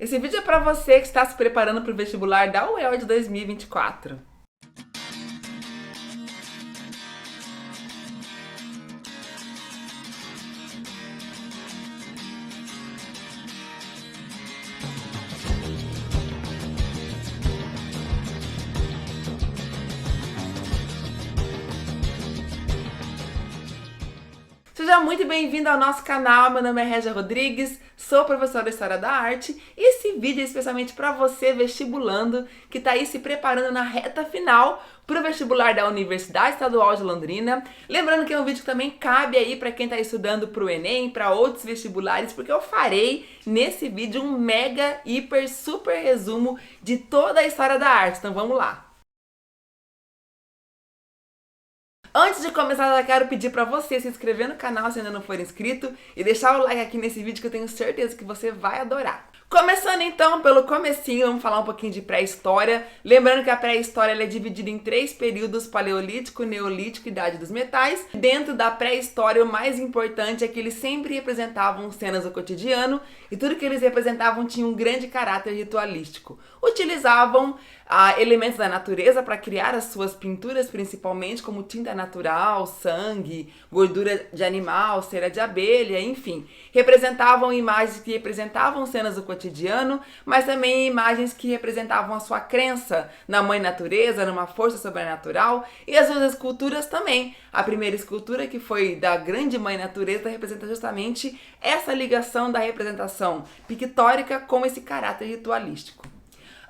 Esse vídeo é para você que está se preparando para o vestibular da UEL de 2024. Seja muito bem-vindo ao nosso canal, meu nome é Régia Rodrigues, sou professora de História da Arte e esse vídeo é especialmente para você vestibulando que está aí se preparando na reta final para o vestibular da Universidade Estadual de Londrina. Lembrando que é um vídeo que também cabe aí para quem está estudando para o Enem, para outros vestibulares, porque eu farei nesse vídeo um mega, hiper, super resumo de toda a história da arte, então vamos lá. Antes de começar, eu quero pedir para você se inscrever no canal se ainda não for inscrito e deixar o like aqui nesse vídeo que eu tenho certeza que você vai adorar. Começando então pelo comecinho, vamos falar um pouquinho de pré-história. Lembrando que a pré-história é dividida em 3 períodos: Paleolítico, Neolítico e Idade dos Metais. Dentro da pré-história, o mais importante é que eles sempre representavam cenas do cotidiano e tudo que eles representavam tinha um grande caráter ritualístico. Utilizavam elementos da natureza para criar as suas pinturas, principalmente como tinta natural, sangue, gordura de animal, cera de abelha, enfim. Representavam imagens que representavam cenas do cotidiano, mas também imagens que representavam a sua crença na mãe natureza, numa força sobrenatural, e as suas esculturas também. A primeira escultura, que foi da grande mãe natureza, representa justamente essa ligação da representação pictórica com esse caráter ritualístico.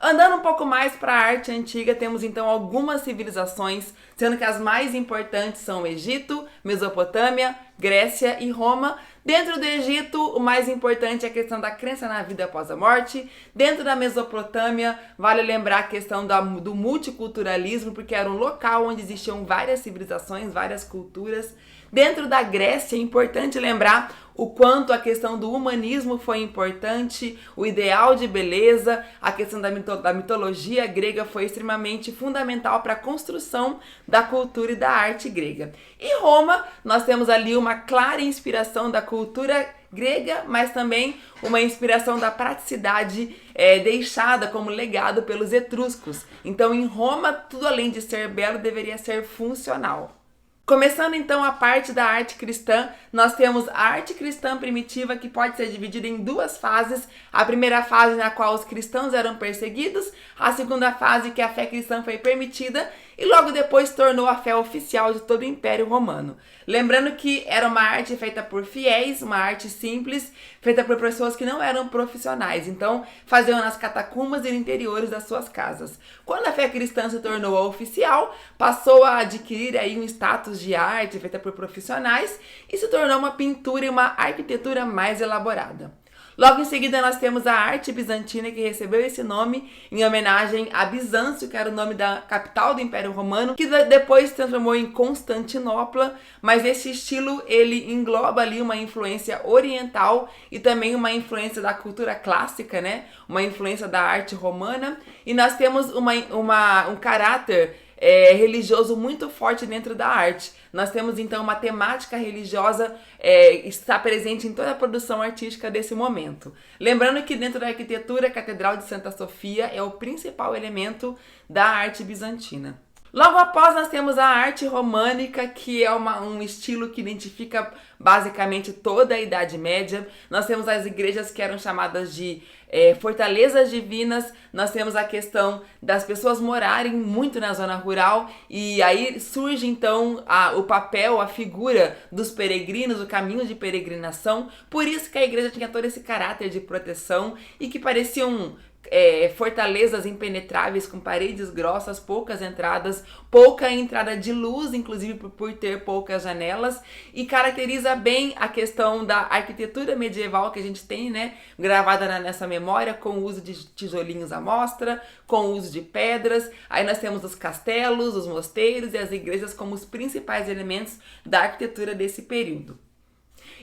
Andando um pouco mais para a arte antiga, temos então algumas civilizações, sendo que as mais importantes são o Egito, Mesopotâmia, Grécia e Roma. Dentro do Egito, o mais importante é a questão da crença na vida após a morte. Dentro da Mesopotâmia, vale lembrar a questão do multiculturalismo, porque era um local onde existiam várias civilizações, várias culturas. Dentro da Grécia, é importante lembrar o quanto a questão do humanismo foi importante, o ideal de beleza, a questão da mitologia grega foi extremamente fundamental para a construção da cultura e da arte grega. Em Roma, nós temos ali uma clara inspiração da cultura grega, mas também uma inspiração da praticidade deixada como legado pelos etruscos. Então, em Roma, tudo além de ser belo deveria ser funcional. Começando então a parte da arte cristã, nós temos a arte cristã primitiva, que pode ser dividida em 2 fases. A primeira fase, na qual os cristãos eram perseguidos, a segunda fase, que a fé cristã foi permitida e logo depois tornou a fé oficial de todo o Império Romano. Lembrando que era uma arte feita por fiéis, uma arte simples, feita por pessoas que não eram profissionais, então faziam nas catacumbas e interiores das suas casas. Quando a fé cristã se tornou a oficial, passou a adquirir aí um status de arte feita por profissionais e se tornou uma pintura e uma arquitetura mais elaborada. Logo em seguida nós temos a arte bizantina, que recebeu esse nome em homenagem a Bizâncio, que era o nome da capital do Império Romano, que depois se transformou em Constantinopla, mas esse estilo ele engloba ali uma influência oriental e também uma influência da cultura clássica, né? Uma influência da arte romana, e nós temos um caráter religioso muito forte dentro da arte. Nós temos então uma temática religiosa está presente em toda a produção artística desse momento. Lembrando que dentro da arquitetura, a Catedral de Santa Sofia é o principal elemento da arte bizantina. Logo após nós temos a arte românica, que é um estilo que identifica basicamente toda a Idade Média. Nós temos as igrejas que eram chamadas de fortalezas divinas. Nós temos a questão das pessoas morarem muito na zona rural, e aí surge então o papel, a figura dos peregrinos, o caminho de peregrinação. Por isso que a igreja tinha todo esse caráter de proteção e que pareciam fortalezas impenetráveis com paredes grossas, poucas entradas, pouca entrada de luz, inclusive por ter poucas janelas, e caracteriza bem a questão da arquitetura medieval que a gente tem, né, gravada nessa memória, com o uso de tijolinhos à mostra, com o uso de pedras. Aí nós temos os castelos, os mosteiros e as igrejas como os principais elementos da arquitetura desse período.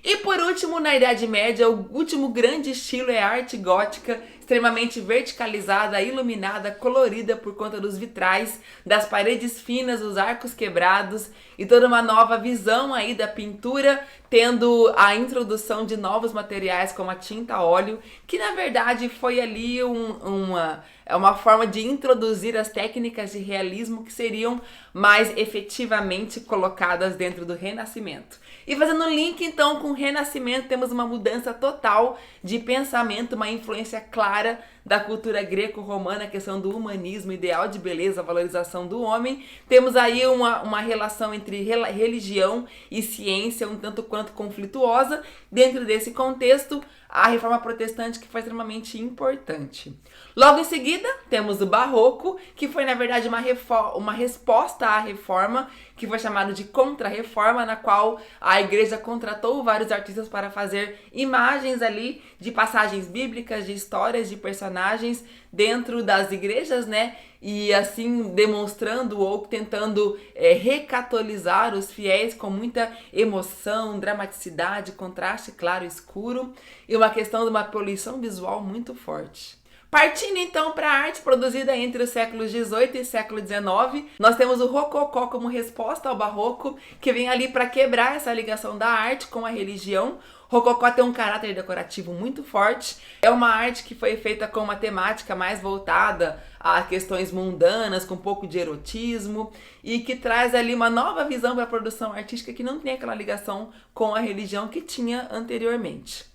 E por último, na Idade Média, o último grande estilo é a arte gótica, extremamente verticalizada, iluminada, colorida por conta dos vitrais, das paredes finas, dos arcos quebrados e toda uma nova visão aí da pintura, tendo a introdução de novos materiais como a tinta a óleo, que na verdade foi ali uma forma de introduzir as técnicas de realismo que seriam mais efetivamente colocadas dentro do Renascimento. E fazendo um link então com o Renascimento, temos uma mudança total de pensamento, uma influência clara da cultura greco-romana, a questão do humanismo, ideal de beleza, valorização do homem. Temos aí uma relação entre religião e ciência um tanto quanto conflituosa. Dentro desse contexto, a Reforma Protestante, que foi extremamente importante. Logo em seguida, temos o Barroco, que foi na verdade uma resposta à Reforma, que foi chamado de Contra-Reforma, na qual a igreja contratou vários artistas para fazer imagens ali de passagens bíblicas, de histórias, de personagens dentro das igrejas, né? E assim demonstrando ou tentando recatolizar os fiéis com muita emoção, dramaticidade, contraste claro e escuro e uma questão de uma poluição visual muito forte. Partindo então para a arte produzida entre os séculos XVIII e século XIX, nós temos o Rococó como resposta ao Barroco, que vem ali para quebrar essa ligação da arte com a religião. Rococó tem um caráter decorativo muito forte, é uma arte que foi feita com uma temática mais voltada a questões mundanas, com um pouco de erotismo, e que traz ali uma nova visão para a produção artística que não tem aquela ligação com a religião que tinha anteriormente.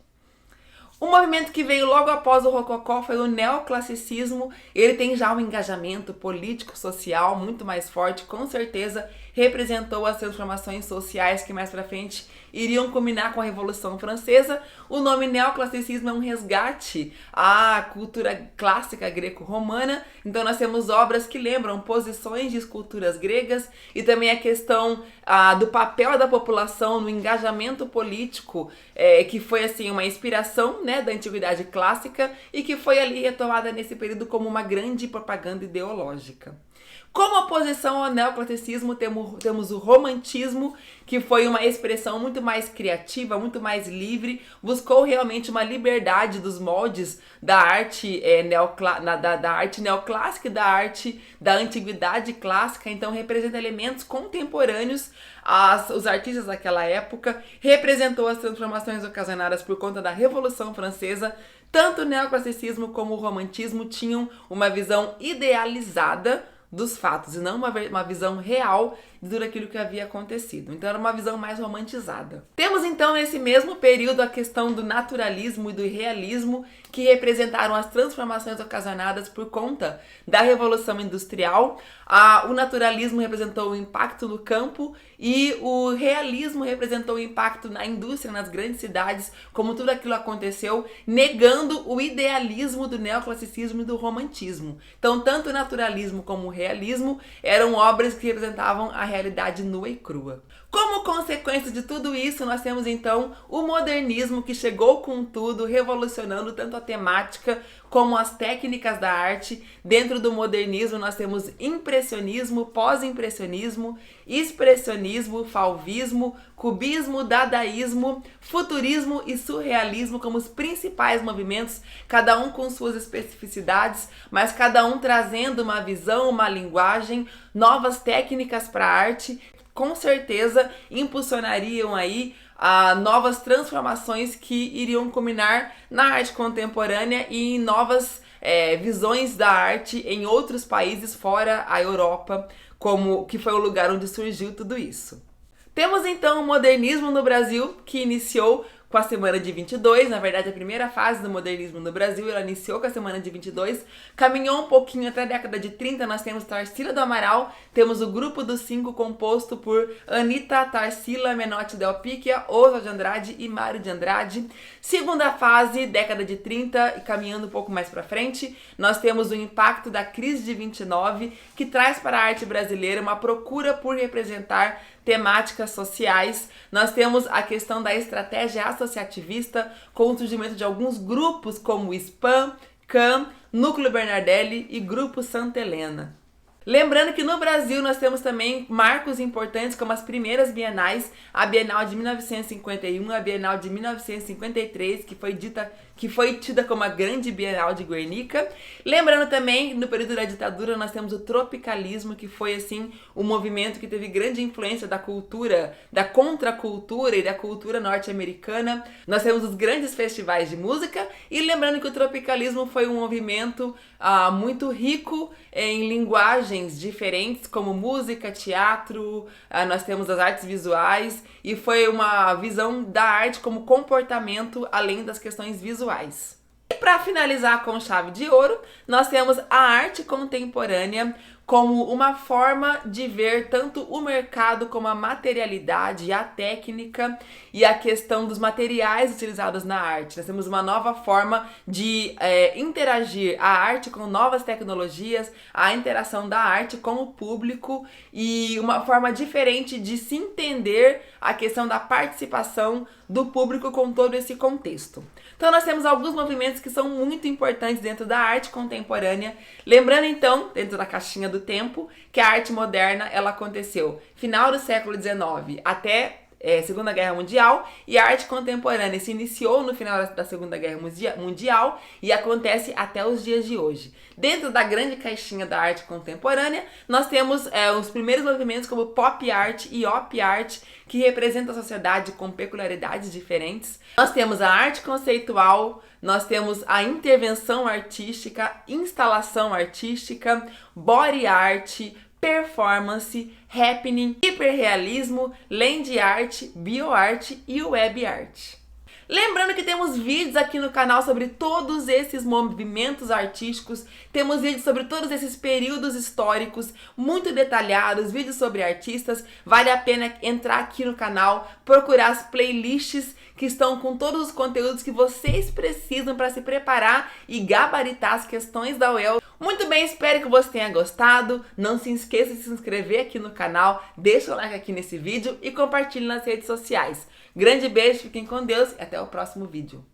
O movimento que veio logo após o Rococó foi o neoclassicismo. Ele tem já um engajamento político, social muito mais forte, com certeza representou as transformações sociais que mais para frente iriam culminar com a Revolução Francesa. O nome neoclassicismo é um resgate à cultura clássica greco-romana, então nós temos obras que lembram posições de esculturas gregas e também a questão do papel da população no engajamento político, que foi assim uma inspiração, né, da antiguidade clássica e que foi ali retomada nesse período como uma grande propaganda ideológica. Como oposição ao neoclassicismo, temos o romantismo, que foi uma expressão muito mais criativa, muito mais livre, buscou realmente uma liberdade dos moldes da arte, da arte neoclássica e da arte da antiguidade clássica, então representa elementos contemporâneos os artistas daquela época, representou as transformações ocasionadas por conta da Revolução Francesa. Tanto o neoclassicismo como o romantismo tinham uma visão idealizada dos fatos e não uma visão real de tudo aquilo que havia acontecido. Então era uma visão mais romantizada. Temos então nesse mesmo período a questão do naturalismo e do realismo, que representaram as transformações ocasionadas por conta da Revolução Industrial. O naturalismo representou o impacto no campo e o realismo representou o impacto na indústria, nas grandes cidades, como tudo aquilo aconteceu, negando o idealismo do neoclassicismo e do romantismo. Então, tanto o naturalismo como o realismo eram obras que representavam a realidade nua e crua. Como consequência de tudo isso, nós temos então o modernismo, que chegou com tudo, revolucionando tanto a temática como as técnicas da arte. Dentro do modernismo nós temos impressionismo, pós-impressionismo, expressionismo, fauvismo, cubismo, dadaísmo, futurismo e surrealismo como os principais movimentos, cada um com suas especificidades, mas cada um trazendo uma visão, uma linguagem, novas técnicas para a arte. Com certeza impulsionariam aí novas transformações que iriam culminar na arte contemporânea e em novas visões da arte em outros países fora a Europa, como que foi o lugar onde surgiu tudo isso. Temos então o modernismo no Brasil, que iniciou com a Semana de 22, na verdade a primeira fase do modernismo no Brasil, ela iniciou com a Semana de 22, caminhou um pouquinho até a década de 30, nós temos Tarsila do Amaral, temos o Grupo dos Cinco composto por Anitta, Tarsila, Menotti Del Picchia, Oswald de Andrade e Mário de Andrade. Segunda fase, década de 30 e caminhando um pouco mais para frente, nós temos o impacto da crise de 29, que traz para a arte brasileira uma procura por representar temáticas sociais. Nós temos a questão da estratégia associativista com o surgimento de alguns grupos como o SPAM, CAM, Núcleo Bernardelli e Grupo Santa Helena. Lembrando que no Brasil nós temos também marcos importantes como as primeiras bienais, a Bienal de 1951, a Bienal de 1953, que foi tida como a Grande Bienal de Guernica. Lembrando também, no período da ditadura, nós temos o tropicalismo, que foi assim um movimento que teve grande influência da cultura, da contracultura e da cultura norte-americana. Nós temos os grandes festivais de música e lembrando que o tropicalismo foi um movimento muito rico em linguagens diferentes, como música, teatro, nós temos as artes visuais e foi uma visão da arte como comportamento além das questões visuais. E para finalizar com chave de ouro, nós temos a arte contemporânea como uma forma de ver tanto o mercado como a materialidade, a técnica e a questão dos materiais utilizados na arte. Nós temos uma nova forma de interagir a arte com novas tecnologias, a interação da arte com o público e uma forma diferente de se entender a questão da participação do público com todo esse contexto. Então nós temos alguns movimentos que são muito importantes dentro da arte contemporânea. Lembrando então, dentro da caixinha do tempo, que a arte moderna ela aconteceu final do século XIX até Segunda Guerra Mundial e a arte contemporânea se iniciou no final da Segunda Guerra Mundial e acontece até os dias de hoje. Dentro da grande caixinha da arte contemporânea, nós temos os primeiros movimentos como pop art e op art, que representam a sociedade com peculiaridades diferentes. Nós temos a arte conceitual, nós temos a intervenção artística, instalação artística, body art, performance, happening, hiperrealismo, land art, bioart e web art. Lembrando que temos vídeos aqui no canal sobre todos esses movimentos artísticos, temos vídeos sobre todos esses períodos históricos muito detalhados, vídeos sobre artistas, vale a pena entrar aqui no canal, procurar as playlists que estão com todos os conteúdos que vocês precisam para se preparar e gabaritar as questões da UEL. Muito bem, espero que você tenha gostado, não se esqueça de se inscrever aqui no canal, deixa o like aqui nesse vídeo e compartilhe nas redes sociais. Grande beijo, fiquem com Deus e até o próximo vídeo.